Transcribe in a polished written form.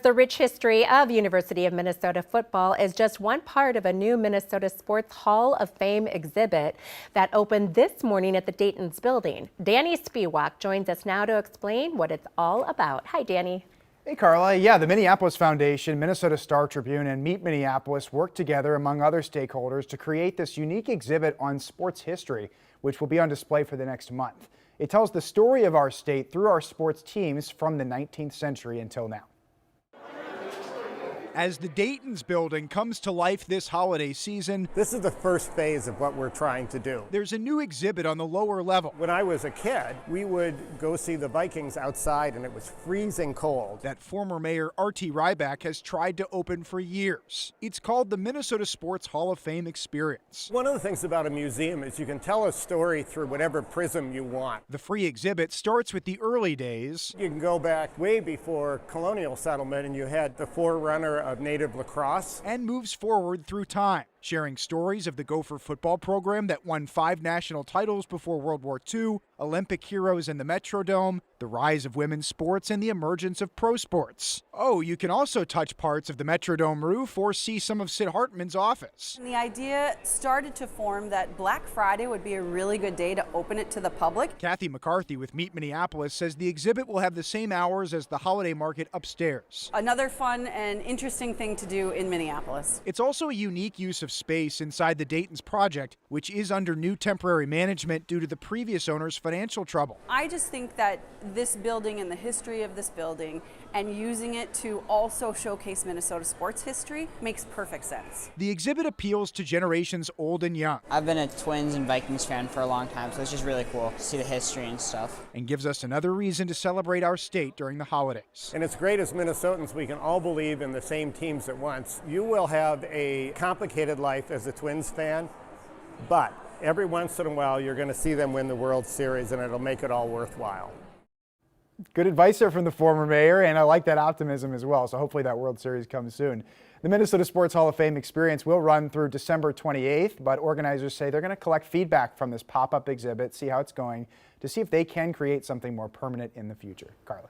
The rich history of University of Minnesota football is just one part of a new Minnesota Sports Hall of Fame exhibit that opened this morning at the Dayton's building. Danny Spiewak joins us now to explain what it's all about. Hi, Danny. Hey, Carla. Yeah, the Minneapolis Foundation, Minnesota Star Tribune, and Meet Minneapolis worked together, among other stakeholders, to create this unique exhibit on sports history, which will be on display for the next month. It tells the story of our state through our sports teams from the 19th century until now. As the Dayton's building comes to life this holiday season, this is the first phase of what we're trying to do. There's a new exhibit on the lower level. When I was a kid, we would go see the Vikings outside and it was freezing cold. That former mayor R.T. Rybak has tried to open for years. It's called the Minnesota Sports Hall of Fame Experience. One of the things about a museum is you can tell a story through whatever prism you want. The free exhibit starts with the early days. You can go back way before colonial settlement and you had the forerunner of native lacrosse, and moves forward through time, sharing stories of the Gopher football program that won 5 national titles before World War II, Olympic heroes in the Metrodome, the rise of women's sports, and the emergence of pro sports. Oh, you can also touch parts of the Metrodome roof or see some of Sid Hartman's office. And the idea started to form that Black Friday would be a really good day to open it to the public. Kathy McCarthy with Meet Minneapolis says the exhibit will have the same hours as the holiday market upstairs. Another fun and interesting thing to do in Minneapolis. It's also a unique use of space inside the Dayton's project, which is under new temporary management due to the previous owner's financial trouble. I just think that this building and the history of this building and using it to also showcase Minnesota sports history makes perfect sense. The exhibit appeals to generations old and young. I've been a Twins and Vikings fan for a long time, so it's just really cool to see the history and stuff. And gives us another reason to celebrate our state during the holidays. And it's great as Minnesotans we can all believe in the same teams at once. You will have a complicated life as a Twins fan, but every once in a while you're going to see them win the World Series and it'll make it all worthwhile. Good advice there from the former mayor, and I like that optimism as well, so hopefully that World Series comes soon. The Minnesota Sports Hall of Fame experience will run through December 28th, but organizers say they're going to collect feedback from this pop-up exhibit, see how it's going, to see if they can create something more permanent in the future. Carla.